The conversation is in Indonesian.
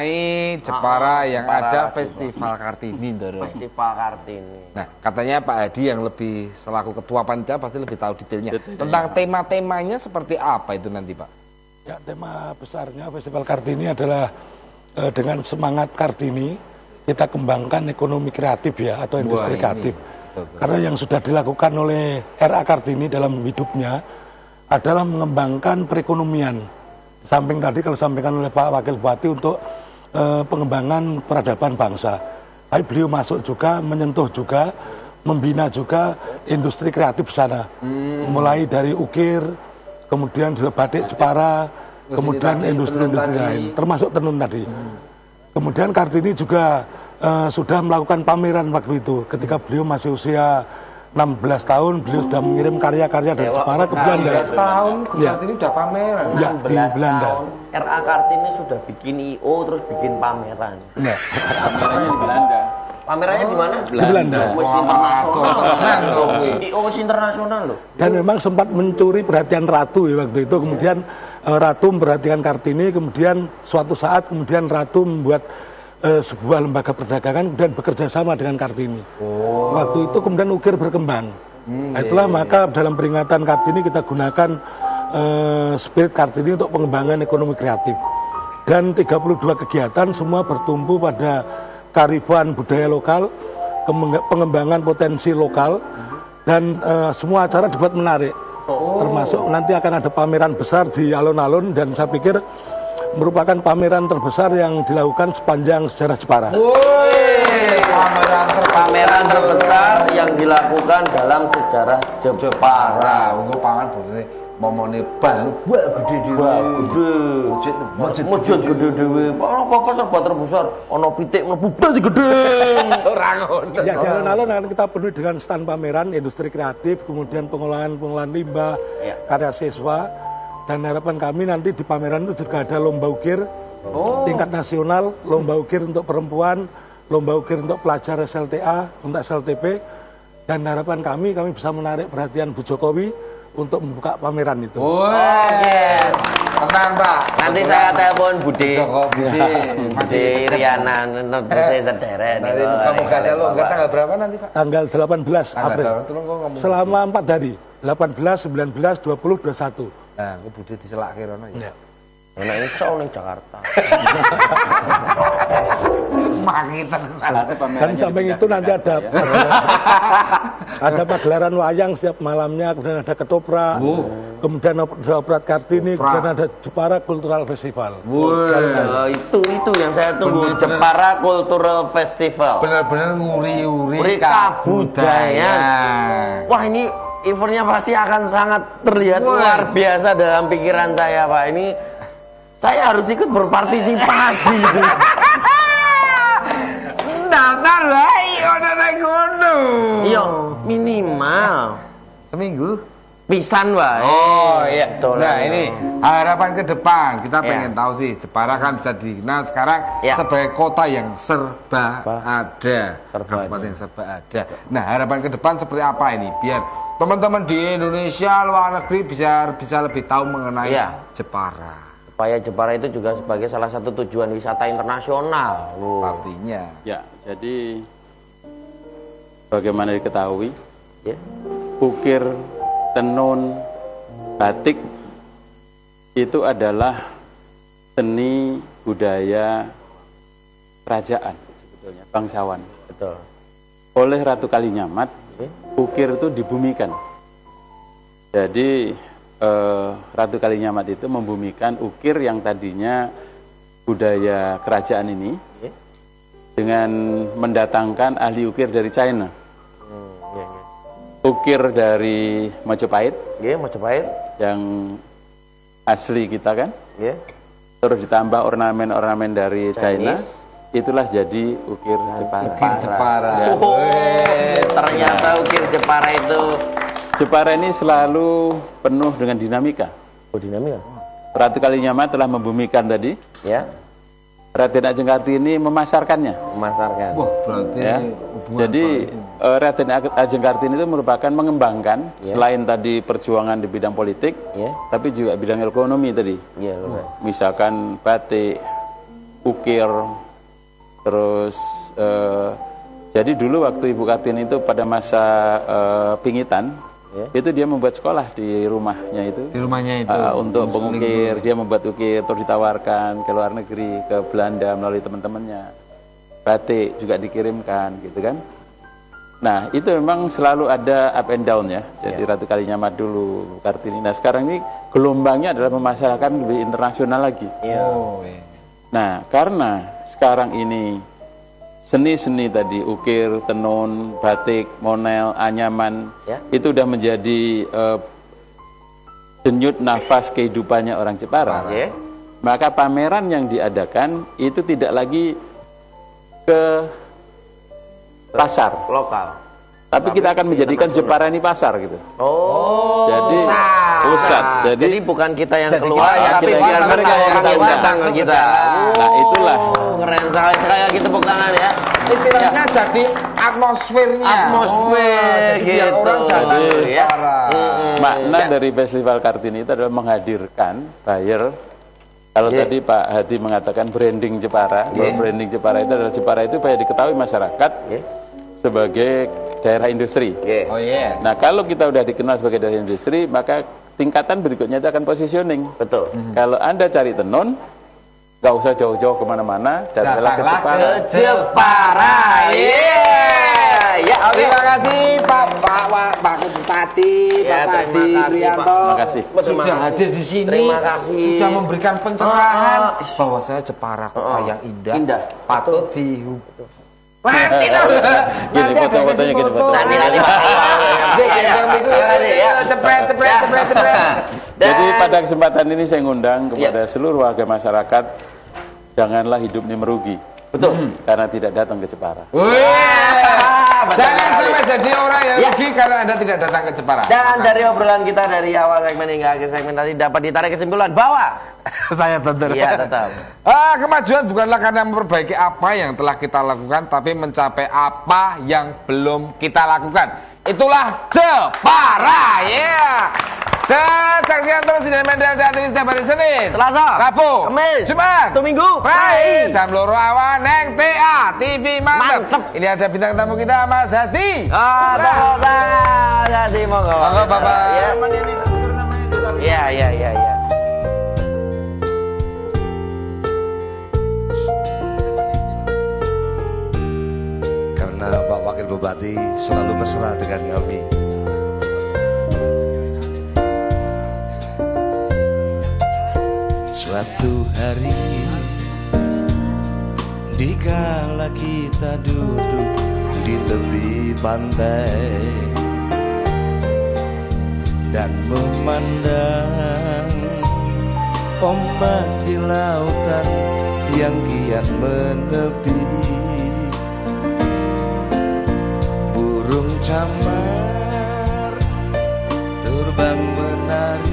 mengenai Jepara yang ada Festival Kartini. Festival Kartini. Nah, katanya Pak Hadi yang lebih selaku ketua panitia pasti lebih tahu detailnya. Tentang tema-temanya seperti apa itu nanti, Pak? Ya, tema besarnya Festival Kartini adalah dengan semangat Kartini kita kembangkan ekonomi kreatif ya, atau industri kreatif. Karena yang sudah dilakukan oleh RA Kartini dalam hidupnya adalah mengembangkan perekonomian. Samping tadi kalau disampaikan oleh Pak Wakil Bupati untuk pengembangan peradaban bangsa. Tapi beliau masuk juga, menyentuh juga, membina juga industri kreatif sana. Mulai dari ukir, kemudian juga batik Jepara, kemudian industri-industri lain, termasuk tenun tadi. Kemudian Kartini juga sudah melakukan pameran waktu itu, ketika beliau masih usia 16 tahun, beliau sudah mengirim karya-karya dari Jepara ke Belanda. 16 tahun, Kartini udah pameran. Ya, di Belanda. RA Kartini sudah bikin IO, terus bikin pameran. Ya. Pamerannya di Belanda. Pamerannya di mana? Di Belanda. Wis internasional. IO wis internasional loh. Dan memang sempat mencuri perhatian Ratu ya waktu itu. Kemudian Ratu memperhatikan Kartini, kemudian suatu saat kemudian Ratu membuat sebuah lembaga perdagangan dan bekerja sama dengan Kartini. Waktu itu kemudian ukir berkembang. Itulah maka dalam peringatan Kartini kita gunakan spirit Kartini untuk pengembangan ekonomi kreatif. Dan 32 kegiatan semua bertumpu pada kearifan budaya lokal, pengembangan potensi lokal, dan semua acara dibuat menarik. Termasuk nanti akan ada pameran besar di alun-alun, dan saya pikir merupakan pameran terbesar yang dilakukan sepanjang sejarah Jepara. Pameran terbesar yang dilakukan dalam sejarah Jepara. Untuk pangan boleh momone bal, wah gede dhewe. Masjid gede dhewe. Apa serba terbesar, ono pitik mlebu gede. Ora ngono. Ya, di alun-alun akan kita penuhi dengan stand pameran industri kreatif, kemudian pengolahan limbah, karya siswa. Dan harapan kami nanti di pameran itu juga ada lomba ukir tingkat nasional, lomba ukir untuk perempuan, lomba ukir untuk pelajar SLTA, untuk SLTP. Dan harapan kami bisa menarik perhatian Bu Jokowi untuk membuka pameran itu. Tenang, Pak. Nanti saya telepon Budi. Jokowi. Budi Riana, nanti saya sederet. Nanti muka-muka jalur, tanggal berapa nanti, Pak? Tanggal 18 April. Selama 4 hari. 18, 19, 20, 21. Nah, aku Budi diselak kirono ya. Enak iso ning Jakarta. Dan samping itu nanti ada pagelaran wayang setiap malamnya, kemudian ada ketoprak, kemudian ada opera Kartini, kemudian ada Jepara Cultural Festival. Itu yang saya tunggu, Jepara Cultural Festival. Benar-benar nguri-uri kabudayaan. Wah, ini eventnya pasti akan sangat terlihat luar biasa dalam pikiran saya, Pak. Ini saya harus ikut berpartisipasi. Daftar lah, udah naik gunung. Iya, minimal seminggu. Pisan wae. Oh iya. Nah ini harapan ke depan kita pengen tahu sih Jepara kan bisa dikenal sekarang sebagai kota yang serba ada, kabupaten serba ada. Nah harapan ke depan seperti apa ini biar teman-teman di Indonesia luar negeri bisa lebih tahu mengenai Jepara. Supaya Jepara itu juga sebagai salah satu tujuan wisata internasional. Pastinya. Ya, jadi bagaimana diketahui, ukir, tenun, batik itu adalah seni budaya kerajaan sebetulnya, bangsawan. Betul. Oleh Ratu Kalinyamat, ukir itu dibumikan. Jadi Ratu Kalinyamat itu membumikan ukir yang tadinya budaya kerajaan ini dengan mendatangkan ahli ukir dari China. Ukir dari Majapahit, Majapahit yang asli kita kan, terus ditambah ornamen-ornamen dari China, itulah jadi ukir Jepara. Ternyata ukir Jepara itu, Jepara ini selalu penuh dengan dinamika. Dinamika. Ratu Kalinyamat telah membumikan tadi. Raden Ajeng Kartini memasarkannya. Wah, berarti jadi Raden Ajeng Kartini itu merupakan mengembangkan selain tadi perjuangan di bidang politik, tapi juga bidang ekonomi tadi. Misalkan batik, ukir, terus jadi dulu waktu Ibu Kartini itu pada masa pingitan, itu dia membuat sekolah di rumahnya itu. Di rumahnya itu. Untuk pengukir, dia membuat ukir, terus ditawarkan ke luar negeri, ke Belanda melalui teman-temannya. Batik juga dikirimkan, gitu kan. Nah, itu memang selalu ada up and down ya. Jadi Ratu Kalinyamat dulu, Ibu Kartini. Nah, sekarang ini gelombangnya adalah memasarkan lebih internasional lagi. Oh, iya. Nah, karena sekarang ini seni-seni tadi, ukir, tenun, batik, monel, anyaman, itu udah menjadi denyut nafas kehidupannya orang Jepara. Maka pameran yang diadakan itu tidak lagi ke pasar lokal, tapi kita akan menjadikan Jepara ini pasar gitu. Jadi pusat. Jadi bukan kita yang keluar, tapi biar mereka orang yang datang ke kita. Nah, itulah. Keren sekali lagi, tepuk tangan ya. Istilahnya jadi atmosfernya. Jadi biar orang datang ke ya. Makna dari Festival Kartini itu adalah menghadirkan buyer. Kalau tadi Pak Hadi mengatakan branding Jepara, bahwa branding Jepara itu adalah Jepara itu supaya diketahui masyarakat sebagai daerah industri. Oh yes. Nah, kalau kita udah dikenal sebagai daerah industri, maka tingkatan berikutnya itu akan positioning. Betul. Kalau Anda cari tenun, nggak usah jauh-jauh kemana-mana, datanglah ke Jepara. Jepara. Ya, terima kasih Pak Bupati, Pak Hadi Prianto. Terima kasih. Sudah hadir di sini. Terima kasih. Sudah memberikan pencerahan bahwa saya Jepara kota yang indah. Patut Nanti Gini foto-fotonya gini foto. Nanti cepet. Jadi pada kesempatan ini saya ngundang kepada seluruh warga masyarakat, janganlah hidup ini merugi. Betul. Karena tidak datang ke Jepara. Jangan sampai jadi orang yang rugi karena Anda tidak datang ke Jepara. Dan dari obrolan kita dari awal segmen hingga akhir segmen tadi dapat ditarik kesimpulan bahwa saya betul. Iya, tetap. Kemajuan bukanlah karena memperbaiki apa yang telah kita lakukan, tapi mencapai apa yang belum kita lakukan. Itulah Jepara, Dan saksikan terus di media TV setiap hari Senin, Selasa, Rabu, Kamis, Jumat, Sabtu Minggu, Baik, jam loro awan neng TA TV mantep. Ini ada bintang tamu kita Mas Hadi. Hadi monggo. Monggo Bapak. Ya. Karena Pak Wakil Bupati selalu mesra dengan kami. Suatu hari dikala kita duduk di tepi pantai dan memandang ombak di lautan yang kian menepi, burung camar terbang menari